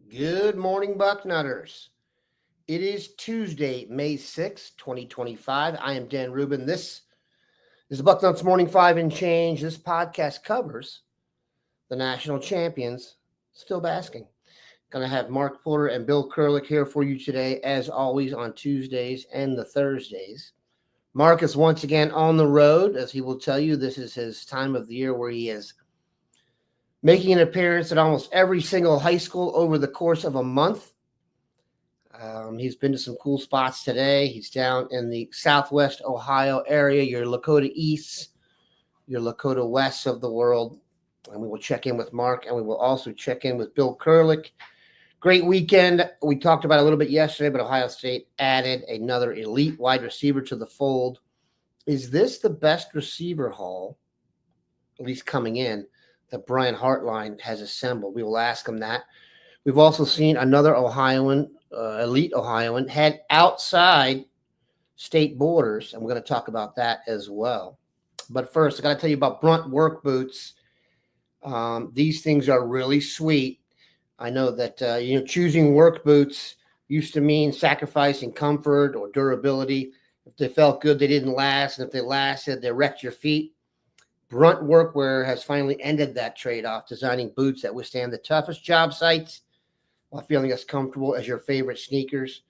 Good morning, Bucknutters. It is Tuesday, May 6th, 2025. I am Dan Rubin. This is the Bucknuts Morning 5 and Change. This podcast covers the national champions still basking. Going to have Mark Porter and Bill Kurelic here for you today, as always, on Tuesdays and the Thursdays. Mark is once again on the road. As he will tell you, this is his time of the year where he is making an appearance at almost every single high school over the course of a month. He's been to some cool spots today. He's down in the Southwest Ohio area, your Lakota East, your Lakota West of the world. And we will check in with Mark, and we will also check in with Bill Kurelic. Great weekend. We talked about it a little bit yesterday, but Ohio State added another elite wide receiver to the fold. Is this the best receiver haul, at least coming in, that Brian Hartline has assembled? We will ask him that. We've also seen another Ohioan, elite Ohioan, head outside state borders, and we're going to talk about that as well. But first, I got to tell you about Brunt work boots. These things are really sweet. I know that choosing work boots used to mean sacrificing comfort or durability. If they felt good, they didn't last, and if they lasted, they wrecked your feet. Brunt Workwear has finally ended that trade-off, designing boots that withstand the toughest job sites while feeling as comfortable as your favorite sneakers.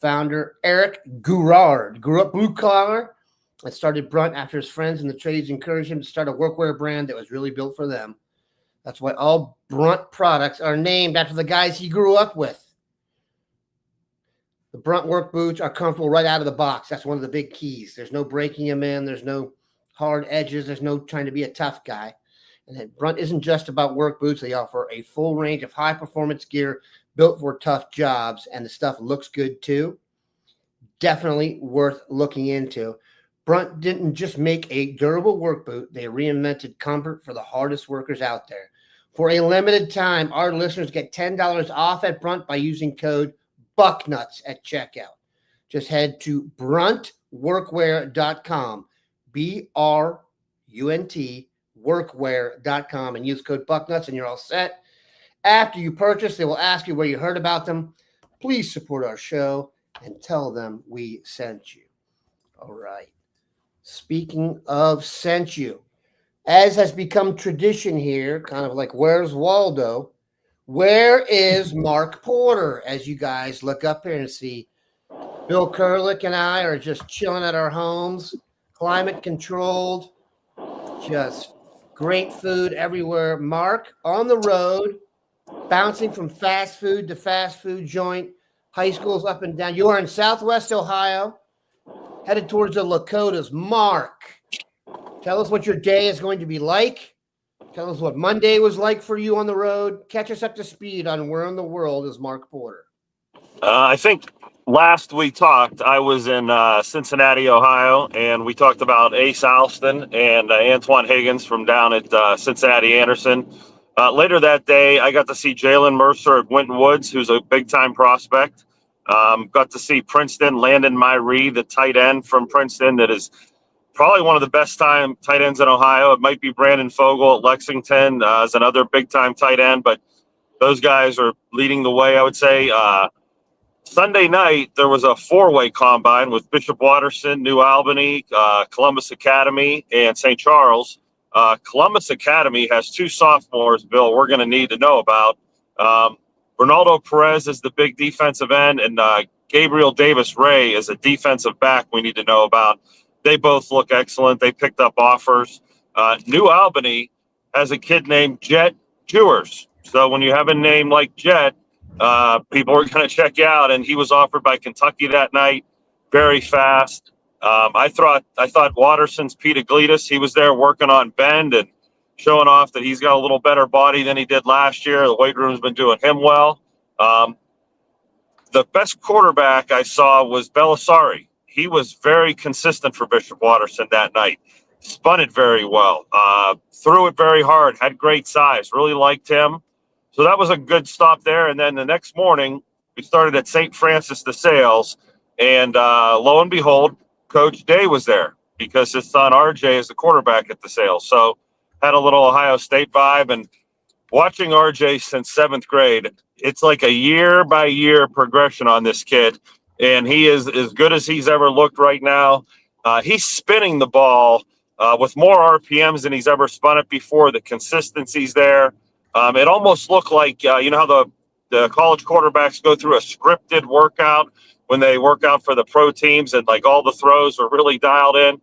Founder Eric Goodr grew up blue collar and started Brunt after his friends in the trades encouraged him to start a workwear brand that was really built for them. That's why all Brunt products are named after the guys he grew up with. The Brunt work boots are comfortable right out of the box. That's one of the big keys. There's no breaking them in. There's no hard edges. There's no trying to be a tough guy. And Brunt isn't just about work boots. They offer a full range of high-performance gear built for tough jobs, and the stuff looks good too. Definitely worth looking into. Brunt didn't just make a durable work boot. They reinvented comfort for the hardest workers out there. For a limited time, our listeners get $10 off at Brunt by using code Bucknuts at checkout. Just head to bruntworkwear.com, BRUNT, workwear.com, and use code Bucknuts, and you're all set. After you purchase, they will ask you where you heard about them. Please support our show and tell them we sent you. All right. Speaking of sent you, as has become tradition here, kind of like where's Waldo, where is Mark Porter? As you guys look up here and see, Bill Kurelic and I are just chilling at our homes, climate controlled, just great food everywhere. Mark on the road, bouncing from fast food to fast food joint, high schools up and down. You are in Southwest Ohio, headed towards the Lakotas. Mark, tell us what your day is going to be like. Tell us what Monday was like for you on the road. Catch us up to speed on where in the world is Mark Porter. I think last we talked, I was in Cincinnati, Ohio, and we talked about Ace Alston and Antoine Higgins from down at Cincinnati Anderson. Later that day, I got to see Jalen Mercer at Winton Woods, who's a big-time prospect. Got to see Princeton, Landon Myree, the tight end from Princeton that is probably one of the best tight ends in Ohio. It might be Brandon Fogel at Lexington as another big-time tight end, but those guys are leading the way, I would say. Sunday night, there was a four-way combine with Bishop Watterson, New Albany, Columbus Academy, and St. Charles. Columbus Academy has two sophomores, Bill, we're going to need to know about. Ronaldo Perez is the big defensive end, and Gabriel Davis-Ray is a defensive back we need to know about. They both look excellent. They picked up offers. New Albany has a kid named Jet Jewers. So when you have a name like Jet, people are going to check you out. And he was offered by Kentucky that night, very fast. I thought Watterson's Pete Iglesias, he was there working on bend and showing off that he's got a little better body than he did last year. The weight room's been doing him well. The best quarterback I saw was Belisari. He was very consistent for Bishop Watterson that night. Spun it very well. Threw it very hard. Had great size. Really liked him. So that was a good stop there. And then the next morning, we started at St. Francis de Sales. And lo and behold, Coach Day was there because his son RJ is the quarterback at the Sales. So had a little Ohio State vibe. And watching RJ since 7th grade, it's like a year by year progression on this kid. And he is as good as he's ever looked right now. He's spinning the ball with more RPMs than he's ever spun it before. The consistency's there. It almost looked like, you know how the college quarterbacks go through a scripted workout when they work out for the pro teams and like all the throws are really dialed in.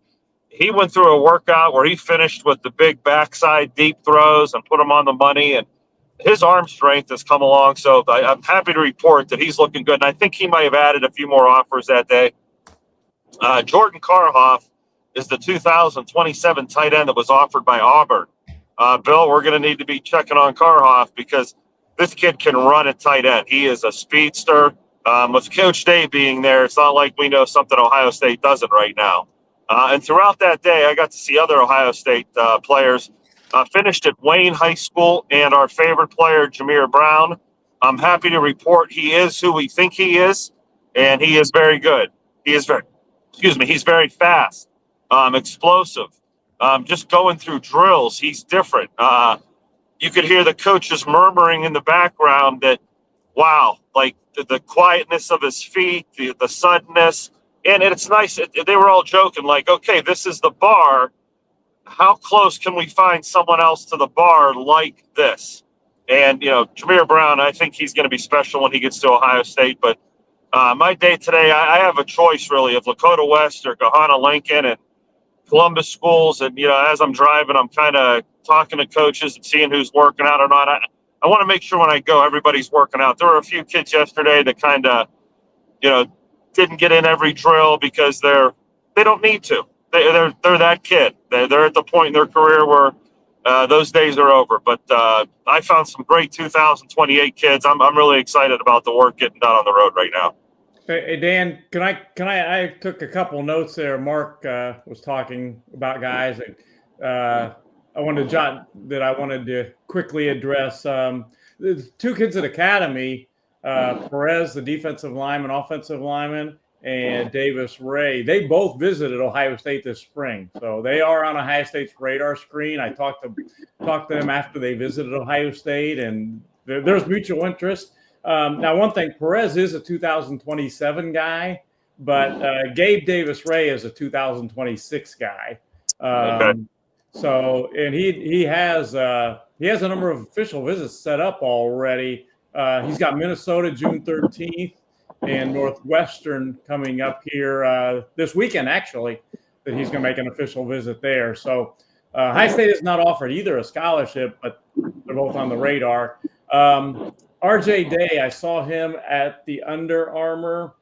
He went through a workout where he finished with the big backside deep throws and put them on the money, and his arm strength has come along. So I'm happy to report that he's looking good. And I think he might have added a few more offers that day. Jordan Karhoff is the 2027 tight end that was offered by Auburn. Bill, we're going to need to be checking on Karhoff because this kid can run at tight end. He is a speedster. With Coach Day being there, it's not like we know something Ohio State doesn't right now. And throughout that day, I got to see other Ohio State players. Finished at Wayne High School, and our favorite player, Jameer Brown. I'm happy to report he is who we think he is, and he is very good. He's very fast, explosive. Just going through drills, he's different. You could hear the coaches murmuring in the background that, wow, like the quietness of his feet, the suddenness. And it's nice. They were all joking, like, okay, this is the bar. How close can we find someone else to the bar like this? And, you know, Jameer Brown, I think he's going to be special when he gets to Ohio State. But my day today, I have a choice, really, of Lakota West or Gahanna Lincoln and Columbus schools. And, you know, as I'm driving, I'm kind of talking to coaches and seeing who's working out or not. I want to make sure when I go, everybody's working out. There were a few kids yesterday that kind of, you know, didn't get in every drill because they don't need to. They're that kid. They're at the point in their career where those days are over. But I found some great 2028 kids. I'm really excited about the work getting done on the road right now. Hey Dan, I took a couple notes there. Mark was talking about guys, and I wanted to quickly address the two kids at Academy. Perez, the defensive lineman, offensive lineman, and Davis Ray. They both visited Ohio State this spring, so they are on Ohio State's radar screen. I talked to them after they visited Ohio State, and there's mutual interest. Now, one thing, Perez is a 2027 guy, but Gabe Davis Ray is a 2026 guy. Okay. So, and he has a number of official visits set up already. He's got Minnesota June 13th and Northwestern coming up here this weekend, actually, that he's going to make an official visit there. So Ohio State has not offered either a scholarship, but they're both on the radar. RJ Day, I saw him at the Under Armour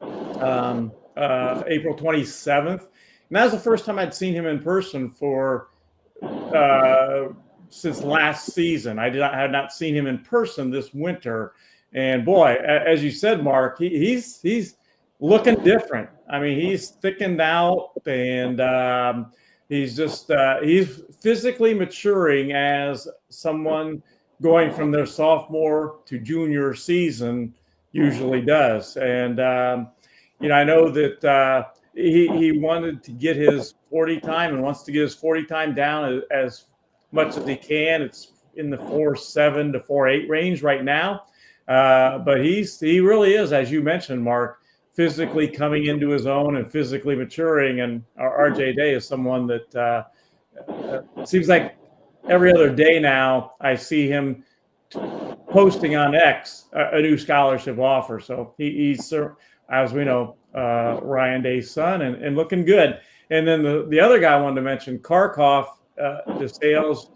April 27th. And that was the first time I'd seen him in person since last season. I had not seen him in person this winter. And boy, as you said, Mark, he's looking different. I mean, he's thickened out, and he's physically maturing as someone going from their sophomore to junior season usually does. And I know that he wanted to get his 40 time and wants to get his 40 time down as much as he can. It's in the 4.7 to 4.8 range right now. But he really is, as you mentioned, Mark, physically coming into his own and physically maturing. And RJ Day is someone that seems like every other day now I see him posting on X a new scholarship offer. So he's, as we know, Ryan Day's son, and looking good. And then the other guy I wanted to mention, Karkoff, DeSales,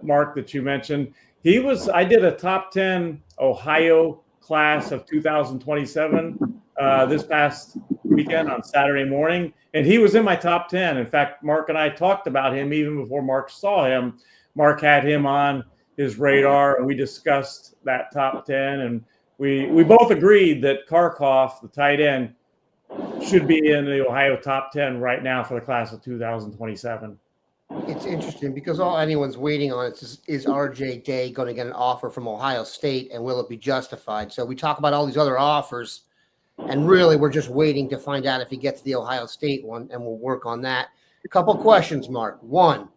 Mark, that you mentioned. I did a top 10 Ohio class of 2027 this past weekend on Saturday morning, and he was in my top 10. In fact, Mark and I talked about him even before Mark saw him. Mark had him on his radar, and we discussed that top 10, and we both agreed that Karkoff, the tight end, should be in the Ohio top 10 right now for the class of 2027. It's interesting because all anyone's waiting on is RJ Day going to get an offer from Ohio State, and will it be justified? So we talk about all these other offers, and really we're just waiting to find out if he gets the Ohio State one, and we'll work on that. A couple questions, Mark. One,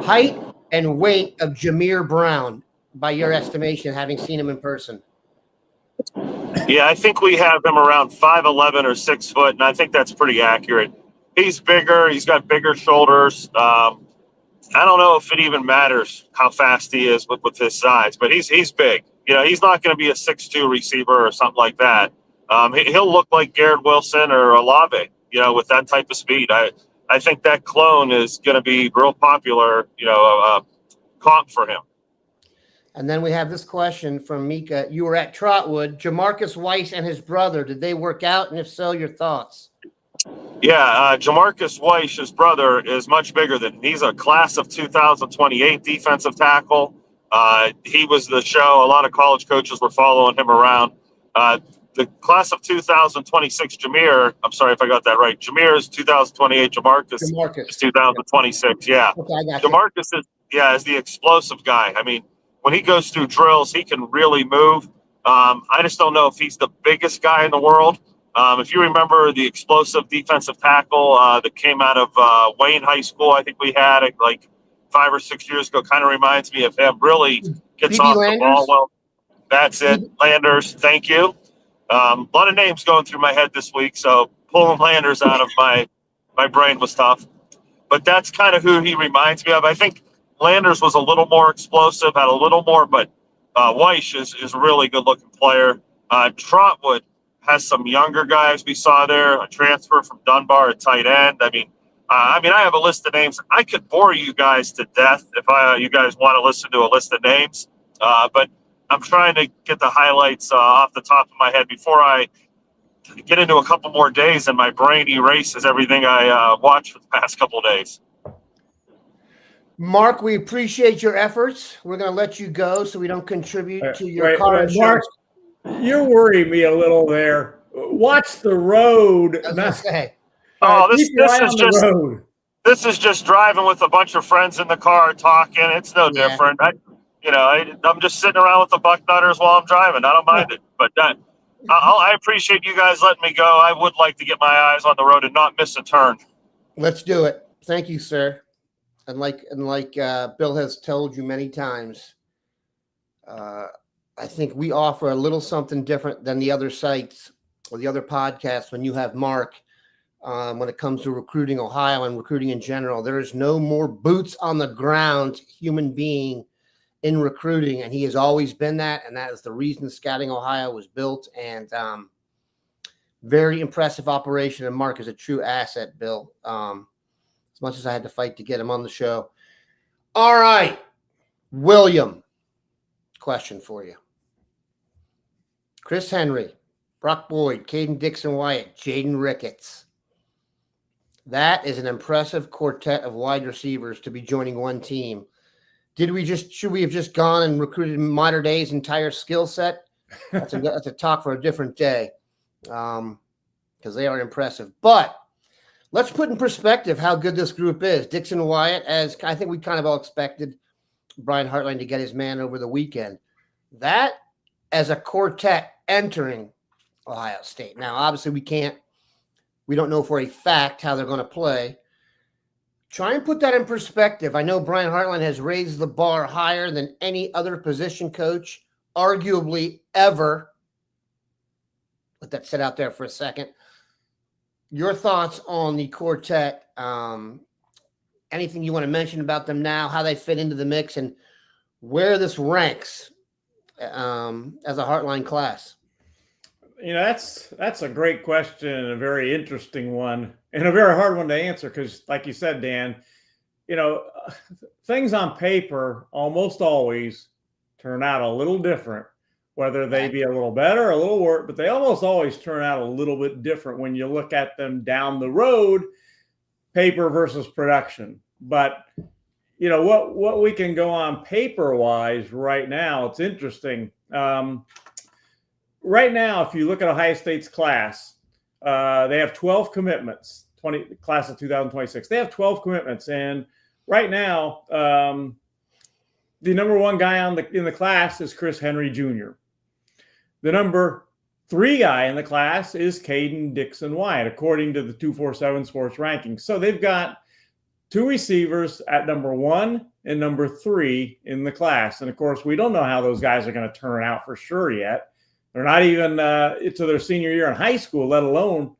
height and weight of Jameer Brown. by your estimation, having seen him in person? Yeah, I think we have him around 5'11" or 6 foot, and I think that's pretty accurate. He's bigger. He's got bigger shoulders. I don't know if it even matters how fast he is with his size, but he's big. He's not going to be a 6'2" receiver or something like that. He'll look like Garrett Wilson or Olave, with that type of speed. I think that clone is going to be real popular, comp for him. And then we have this question from Mika. You were at Trotwood. Jamarcus Weiss and his brother, did they work out? And if so, your thoughts? Yeah, Jamarcus Weiss, his brother, is much bigger than he's a class of 2028 defensive tackle. He was the show. A lot of college coaches were following him around. The class of 2026, Jameer, I'm sorry if I got that right. Jameer is 2028. Jamarcus is 2026. Yeah. Okay, I got Jamarcus is the explosive guy. I mean, when he goes through drills, he can really move. I just don't know if he's the biggest guy in the world. If you remember the explosive defensive tackle that came out of Wayne High School, I think we had it like 5 or 6 years ago, kind of reminds me of him. Really gets off the ball well. That's it. Landers, thank you. A lot of names going through my head this week, so pulling Landers out of my brain was tough. But that's kind of who he reminds me of. I think Landers was a little more explosive, had a little more, but Weiss is a really good-looking player. Trotwood has some younger guys we saw there, a transfer from Dunbar at tight end. I have a list of names. I could bore you guys to death if you guys want to listen to a list of names, but I'm trying to get the highlights off the top of my head before I get into a couple more days and my brain erases everything I watched for the past couple of days. Mark, we appreciate your efforts. We're going to let you go so we don't contribute to your car insurance. Mark, you're worrying me a little there. Watch the road. This is just driving with a bunch of friends in the car talking. It's no different. I'm just sitting around with the Bucknutters while I'm driving. I don't mind it. But I appreciate you guys letting me go. I would like to get my eyes on the road and not miss a turn. Let's do it. Thank you, sir. And like Bill has told you many times, I think we offer a little something different than the other sites or the other podcasts. When you have Mark, when it comes to recruiting Ohio and recruiting in general, there is no more boots on the ground human being in recruiting, and he has always been that, and that is the reason Scouting Ohio was built. And very impressive operation, and Mark is a true asset, Bill. As much as I had to fight to get him on the show. All right, William, question for you. Chris Henry, Brock Boyd, Caden Dixon-Wyatt, Jaden Ricketts. That is an impressive quartet of wide receivers to be joining one team. Should we have just gone and recruited Mater Day's entire skill set? That's a talk for a different day, because they are impressive. But let's put in perspective how good this group is. Dixon-Wyatt, as I think we kind of all expected Brian Hartline to get his man over the weekend. That as a quartet entering Ohio State. Now, obviously, we don't know for a fact how they're going to play. Try and put that in perspective. I know Brian Hartline has raised the bar higher than any other position coach, arguably ever. Let that sit out there for a second. Your thoughts on the quartet, anything you want to mention about them now, how they fit into the mix, and where this ranks as a Hartline class? That's a great question and a very interesting one and a very hard one to answer because, like you said, Dan, things on paper almost always turn out a little different, whether they be a little better or a little worse, but they almost always turn out a little bit different when you look at them down the road, paper versus production. But, what we can go on paper-wise right now, it's interesting. Right now, if you look at Ohio State's class, they have 12 commitments, class of 2026. They have 12 commitments. And right now, the number one guy in the class is Chris Henry Jr. The number 3 guy in the class is Caden Dixon-Wyatt, according to the 247 Sports rankings. So they've got 2 receivers at number 1 and number 3 in the class. And of course, we don't know how those guys are going to turn out for sure yet. They're not even into their senior year in high school, let alone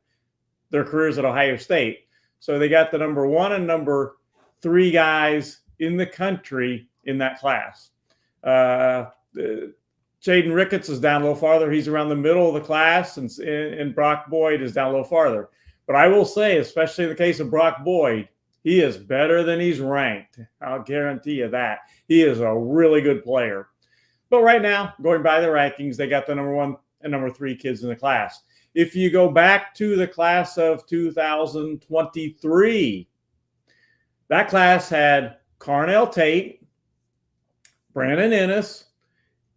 their careers at Ohio State. So they got the number 1 and number 3 guys in the country in that class. Jaden Ricketts is down a little farther. He's around the middle of the class, and Brock Boyd is down a little farther. But I will say, especially in the case of Brock Boyd, he is better than he's ranked. I'll guarantee you that. He is a really good player. But right now, going by the rankings, they got the number 1 and number 3 kids in the class. If you go back to the class of 2023, that class had Carnell Tate, Brandon Ennis,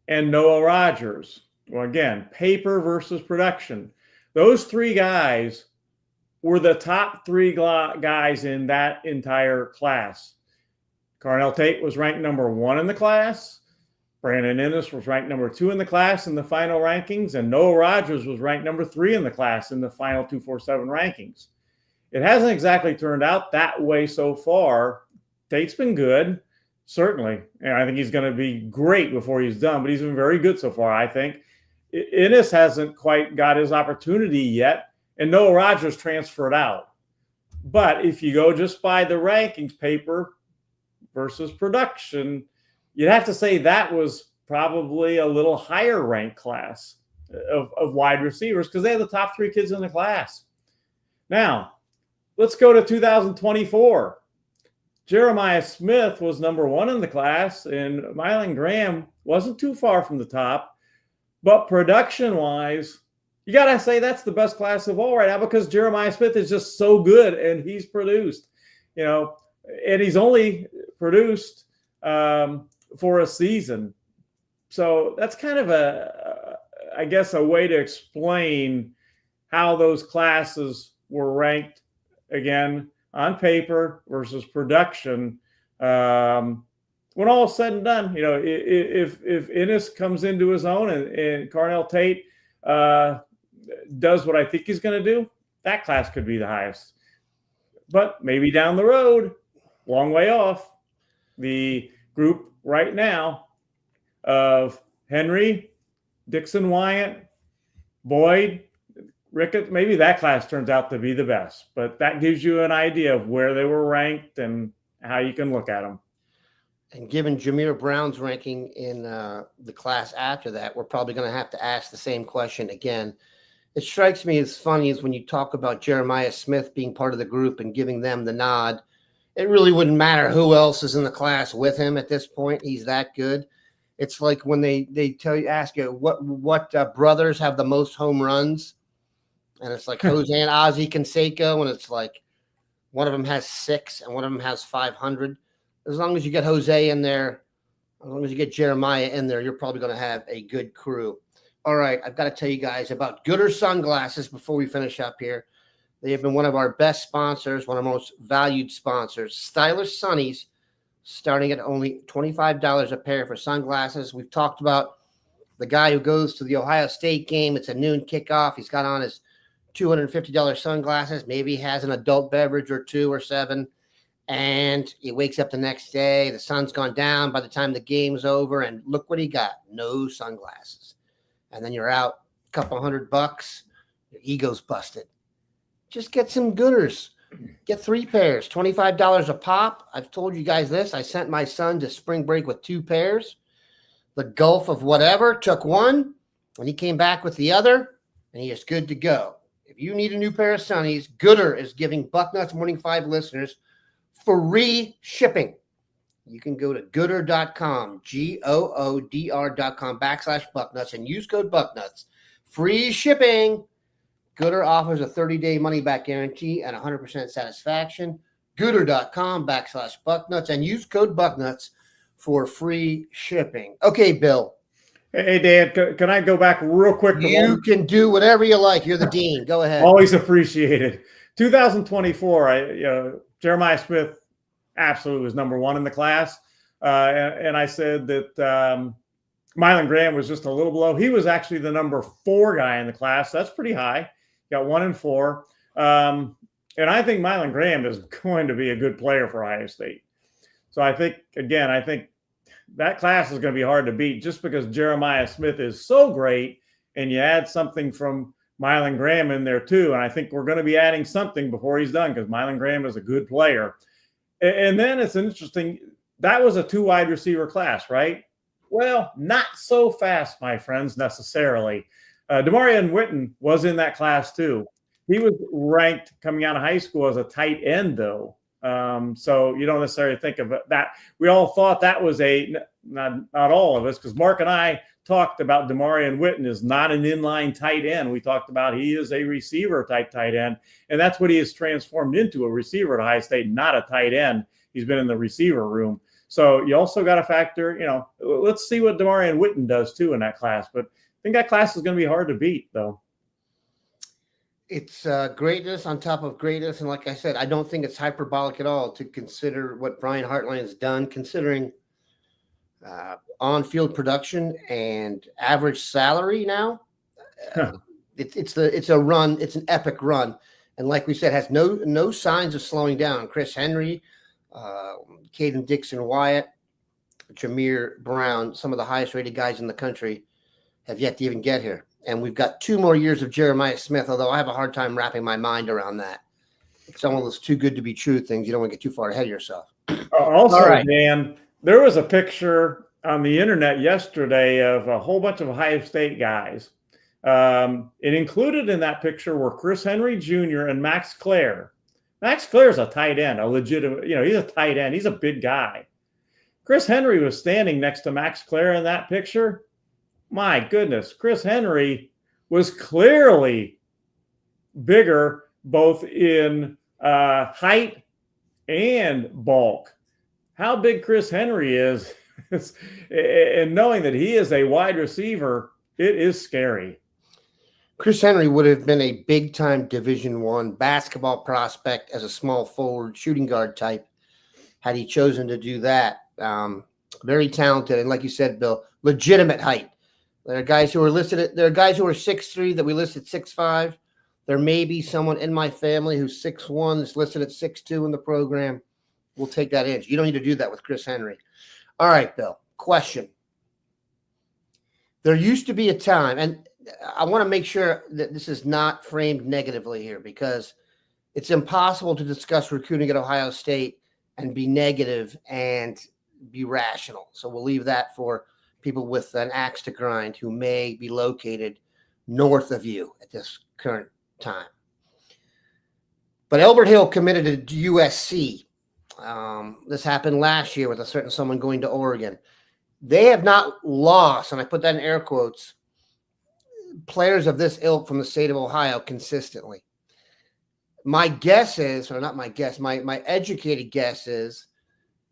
and Noah Rogers. Well, again, paper versus production. Those 3 guys were the top 3 guys in that entire class. Carnell Tate was ranked number 1 in the class. Brandon Ennis was ranked number 2 in the class in the final rankings. And Noah Rogers was ranked number 3 in the class in the final 247 rankings. It hasn't exactly turned out that way so far. Tate's been good, certainly. And I think he's going to be great before he's done, but he's been very good so far, I think. Ennis hasn't quite got his opportunity yet. And Noah Rogers transferred out. But if you go just by the rankings, paper versus production, you'd have to say that was probably a little higher ranked class of wide receivers because they had the top 3 kids in the class. Now, let's go to 2024. Jeremiah Smith was number 1 in the class, and Mylan Graham wasn't too far from the top. But production-wise, you got to say that's the best class of all right now because Jeremiah Smith is just so good and he's produced, and he's only produced for a season. So that's kind of a way to explain how those classes were ranked again on paper versus production. When all is said and done, if Ennis comes into his own and Carnell Tate does what I think he's going to do, that class could be the highest. But maybe down the road, long way off, the group right now of Henry, Dixon Wyatt, Boyd, Ricketts, maybe that class turns out to be the best. But that gives you an idea of where they were ranked and how you can look at them. And given Jameer Brown's ranking in the class after that, we're probably going to have to ask the same question again. It strikes me as funny as when you talk about Jeremiah Smith being part of the group and giving them the nod. It really wouldn't matter who else is in the class with him at this point. He's that good. It's like when they ask you what brothers have the most home runs, and it's like Jose and Ozzie Canseco, and it's like one of them has 6 and one of them has 500. As long as you get Jose in there, as long as you get Jeremiah in there, you're probably going to have a good crew. All right, I've got to tell you guys about Goodr sunglasses before we finish up here. They have been one of our best sponsors, one of our most valued sponsors. Stylish Sunnies, starting at only $25 a pair for sunglasses. We've talked about the guy who goes to the Ohio State game. It's a noon kickoff. He's got on his $250 sunglasses. Maybe he has an adult beverage or 2 or 7. And he wakes up the next day. The sun's gone down by the time the game's over. And look what he got. No sunglasses. And then you're out a couple $100. Your ego's busted. Just get some Goodrs. Get 3 pairs, $25 a pop. I've told you guys this. I sent my son to spring break with 2 pairs. The Gulf of whatever took 1, and he came back with the other, and he is good to go. If you need a new pair of sunnies, Goodr is giving Bucknuts Morning 5 listeners free shipping. You can go to goodr.com, GOODR.com/Bucknuts, and use code Bucknuts. Free shipping. Goodr offers a 30-day money-back guarantee and 100% satisfaction. Goodr.com/Bucknuts and use code Bucknuts for free shipping. Okay, Bill. Hey, Dan, can I go back real quick? You can do whatever you like. You're the dean. Go ahead. Always appreciated. 2024, Jeremiah Smith absolutely was number 1 in the class. And I said that Mylan Graham was just a little below. He was actually the number 4 guy in the class. That's pretty high. Got 1 and 4. And I think Milan Graham is going to be a good player for Ohio State. So I think that class is going to be hard to beat just because Jeremiah Smith is so great, and you add something from Milan Graham in there too. And I think we're going to be adding something before he's done because Milan Graham is a good player. And then it's interesting. That was a 2 wide receiver class, right? Well, not so fast, my friends, necessarily. Demarion Witten was in that class too. He was ranked coming out of high school as a tight end, though. So you don't necessarily think of that. We all thought that was not all of us, because Mark and I talked about Demarion Witten is not an inline tight end. We talked about he is a receiver type tight end, and that's what he has transformed into, a receiver at Ohio State, not a tight end. He's been in the receiver room. So you also got to factor, let's see what Demarion Witten does too in that class. But I think that class is going to be hard to beat, though. It's greatness on top of greatness. And like I said, I don't think it's hyperbolic at all to consider what Brian Hartline has done, considering on-field production and average salary now. It's a run. It's an epic run. And like we said, has no signs of slowing down. Chris Henry, Caden Dixon-Wyatt, Jameer Brown, some of the highest rated guys in the country have yet to even get here. And we've got 2 more years of Jeremiah Smith, although I have a hard time wrapping my mind around that. It's one of those too good to be true things. You don't want to get too far ahead of yourself. Also, right, Dan, there was a picture on the internet yesterday of a whole bunch of Ohio State guys. It included in that picture were Chris Henry Jr. and Max Clare. Max Clare is a tight end, a legitimate, he's a tight end. He's a big guy. Chris Henry was standing next to Max Clare in that picture. My goodness, Chris Henry was clearly bigger both in height and bulk. How big Chris Henry is, and knowing that he is a wide receiver, it is scary. Chris Henry would have been a big-time Division I basketball prospect as a small forward shooting guard type had he chosen to do that. Very talented, and like you said, Bill, legitimate height. There are guys who are listed. There are guys who are 6'3" that we listed 6'5". There may be someone in my family who's 6'1" that's listed at 6'2" in the program. We'll take that inch. You don't need to do that with Chris Henry. All right, Bill. Question. There used to be a time, and I want to make sure that this is not framed negatively here, because it's impossible to discuss recruiting at Ohio State and be negative and be rational. So we'll leave that for people with an axe to grind who may be located north of you at this current time. But Elbert Hill committed to USC. This happened last year with a certain someone going to Oregon. They have not lost, and I put that in air quotes, players of this ilk from the state of Ohio consistently. My guess is, or not my guess, my educated guess is,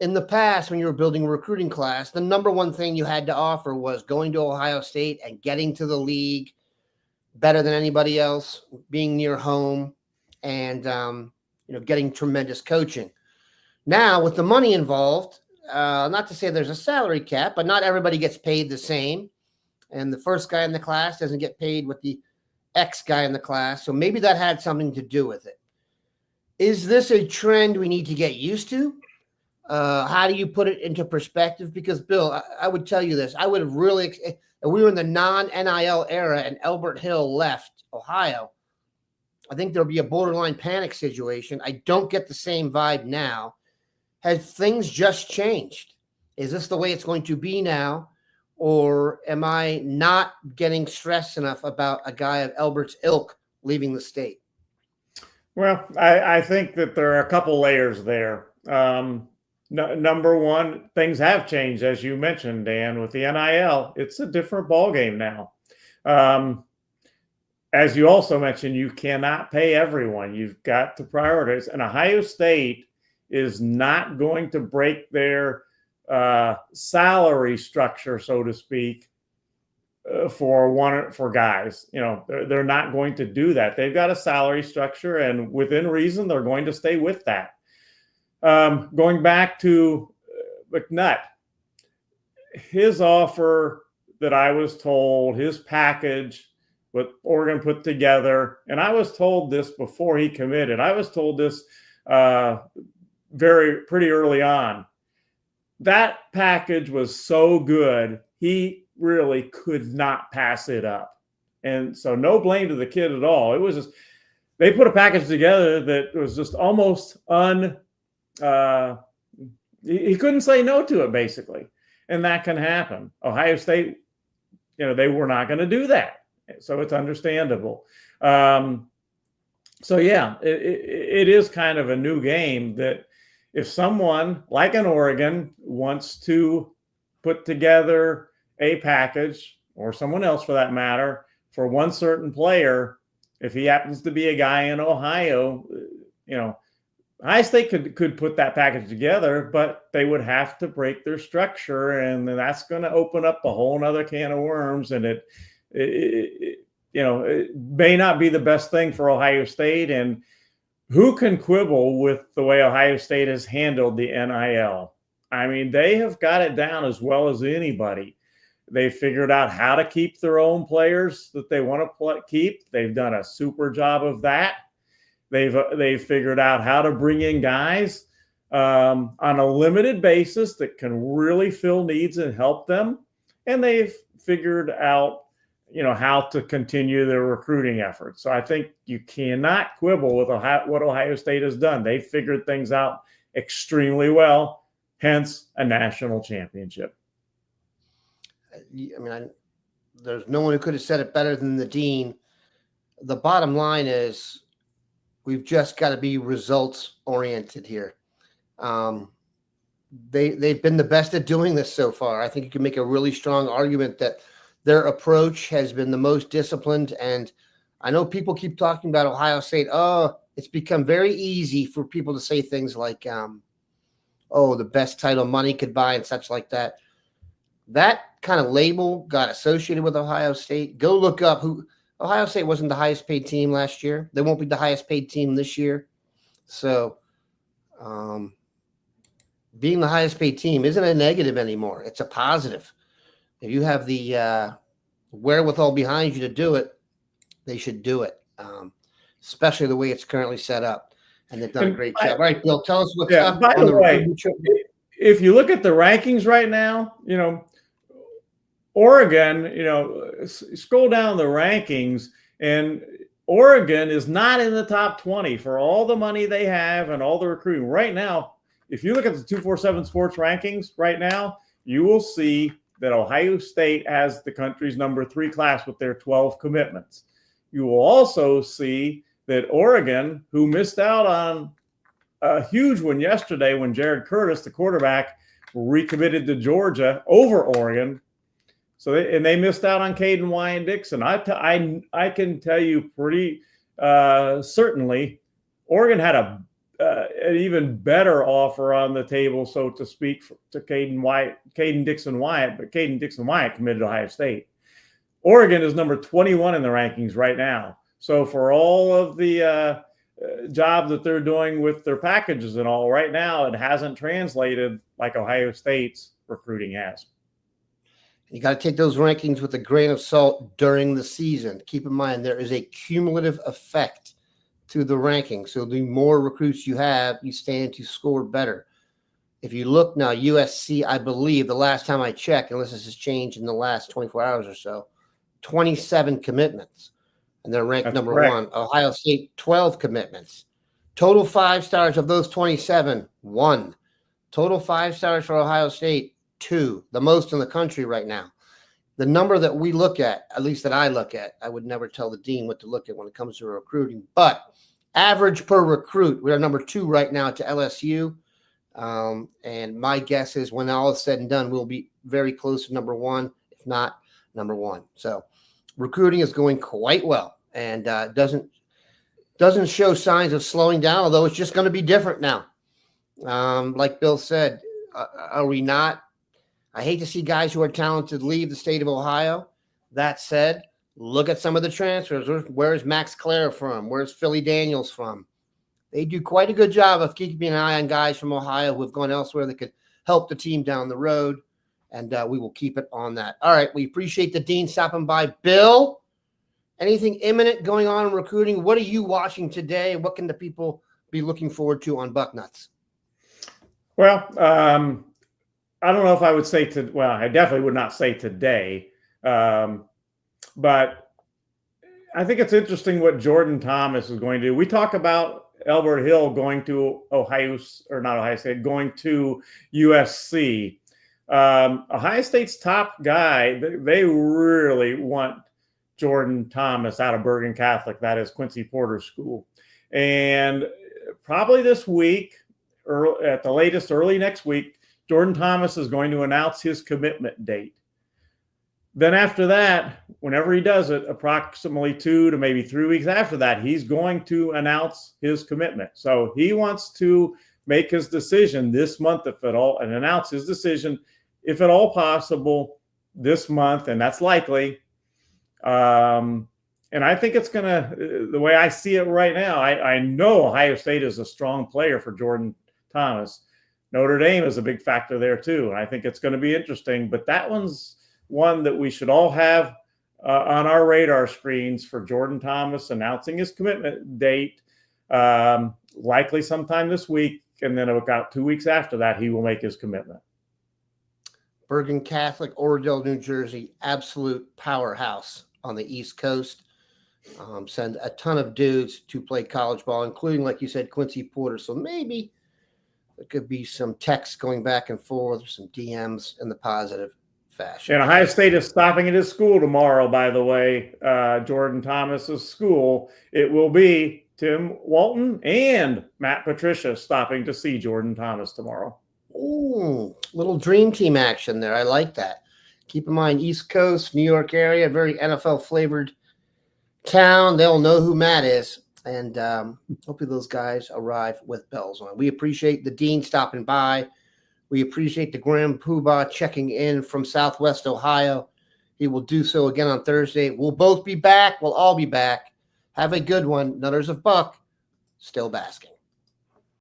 in the past, when you were building a recruiting class, the number one thing you had to offer was going to Ohio State and getting to the league better than anybody else, being near home, and getting tremendous coaching. Now, with the money involved, not to say there's a salary cap, but not everybody gets paid the same, and the first guy in the class doesn't get paid with the X guy in the class, so maybe that had something to do with it. Is this a trend we need to get used to? How do you put it into perspective? Because, Bill, I would tell you this. I would have really, if we were in the non-NIL era and Elbert Hill left Ohio, I think there'll be a borderline panic situation. I don't get the same vibe now. Has things just changed? Is this the way it's going to be now? Or am I not getting stressed enough about a guy of Elbert's ilk leaving the state? Well, I think that there are a couple layers there. Number one, things have changed, as you mentioned, Dan, with the NIL. It's a different ballgame now. As you also mentioned, you cannot pay everyone. You've got to prioritize. And Ohio State is not going to break their salary structure, so to speak, for guys. They're not going to do that. They've got a salary structure, and within reason, they're going to stay with that. Going back to McNutt, his offer that I was told, his package what Oregon put together, and I was told this before he committed. I was told this pretty early on. That package was so good, he really could not pass it up. And so no blame to the kid at all. It was just, they put a package together that was just almost he couldn't say no to it, basically. And that can happen. Ohio State, they were not going to do that. So it's understandable. So yeah, it is kind of a new game that if someone like an Oregon wants to put together a package, or someone else for that matter, for one certain player, if he happens to be a guy in Ohio, Ohio State could put that package together, but they would have to break their structure, and that's going to open up a whole nother can of worms, and it may not be the best thing for Ohio State. And who can quibble with the way Ohio State has handled the NIL? I mean, they have got it down as well as anybody. They figured out how to keep their own players that they want to keep. They've done a super job of that. They've figured out how to bring in guys on a limited basis that can really fill needs and help them. And they've figured out, how to continue their recruiting efforts. So I think you cannot quibble with what Ohio State has done. They've figured things out extremely well, hence a national championship. I mean, there's no one who could have said it better than the dean. The bottom line is we've just got to be results oriented here. They've been the best at doing this so far. I think you can make a really strong argument that their approach has been the most disciplined. And I know people keep talking about Ohio State. Oh, it's become very easy for people to say things like, the best title money could buy and such like that. That kind of label got associated with Ohio State. Go look up who Ohio State wasn't the highest paid team last year. They won't be the highest paid team this year. So being the highest paid team isn't a negative anymore. It's a positive. If you have the wherewithal behind you to do it, they should do it, especially the way it's currently set up. And they've done a great job. All right, Bill, tell us what's up. By the way, if you look at the rankings right now, Oregon, scroll down the rankings, and Oregon is not in the top 20 for all the money they have and all the recruiting. Right now, if you look at the 247 Sports rankings right now, you will see that Ohio State has the country's number 3 class with their 12 commitments. You will also see that Oregon, who missed out on a huge one yesterday when Jared Curtis, the quarterback, recommitted to Georgia over Oregon. So they missed out on Caden Wyatt Dixon. I can tell you pretty certainly Oregon had an even better offer on the table, so to speak, to Caden Dixon Wyatt, but Caden Dixon Wyatt committed to Ohio State. Oregon is number 21 in the rankings right now. So for all of the job that they're doing with their packages and all, right now it hasn't translated like Ohio State's recruiting has. You got to take those rankings with a grain of salt during the season. Keep in mind there is a cumulative effect to the rankings. So the more recruits you have, you stand to score better. If you look now, USC, I believe the last time I checked, unless this has changed in the last 24 hours or so, 27 commitments. And they're ranked number correct. 1. Ohio State, 12 commitments. Total 5 stars of those 27, 1. Total 5 stars for Ohio State, 2. The most in the country right now. The number that we look at least that I look at, I would never tell the dean what to look at when it comes to recruiting, but average per recruit, we're number 2 right now to LSU. And my guess is when all is said and done, we'll be very close to number 1, if not number 1. So recruiting is going quite well and doesn't show signs of slowing down, although it's just going to be different now. Like Bill said, are we not? I hate to see guys who are talented leave the state of Ohio. That said, look at some of the transfers. Where's Max Clare from? Where's Philly Daniels from? They do quite a good job of keeping an eye on guys from Ohio who have gone elsewhere that could help the team down the road, and we will keep it on that. All right, we appreciate the dean stopping by. Bill, Anything imminent going on in recruiting? What are you watching today? What can the people be looking forward to on Bucknuts? Well, I don't know if I would say well, I definitely would not say today, but I think it's interesting what Jordan Thomas is going to do. We talk about Elbert Hill going to going to USC. Ohio State's top guy, they really want Jordan Thomas out of Bergen Catholic, that is Quincy Porter's school. And probably this week, or at the latest early next week, Jordan Thomas is going to announce his commitment date. Then after that, whenever he does it, approximately 2 to maybe 3 weeks after that, he's going to announce his commitment. So he wants to make his decision this month, if at all, and announce his decision, if at all possible, this month, and that's likely. And I think it's going to, the way I see it right now, I know Ohio State is a strong player for Jordan Thomas. Notre Dame is a big factor there too. And I think it's going to be interesting, but that one's one that we should all have on our radar screens for Jordan Thomas announcing his commitment date, likely sometime this week. And then about 2 weeks after that, he will make his commitment. Bergen Catholic, Oradell, New Jersey, absolute powerhouse on the East Coast. Send a ton of dudes to play college ball, including, like you said, Quincy Porter. So maybe there could be some texts going back and forth, some DMs in the positive fashion. And Ohio State is stopping at his school tomorrow, by the way, Jordan Thomas's school. It will be Tim Walton and Matt Patricia stopping to see Jordan Thomas tomorrow. Ooh, little dream team action there. I like that. Keep in mind, East Coast, New York area, very NFL flavored town. They'll know who Matt is. And hopefully those guys arrive with bells on. We appreciate the Dean stopping by. We appreciate the Grand Poobah checking in from Southwest Ohio. He will do so again on Thursday. We'll both be back. We'll all be back. Have a good one. Nutters of Buck, still basking.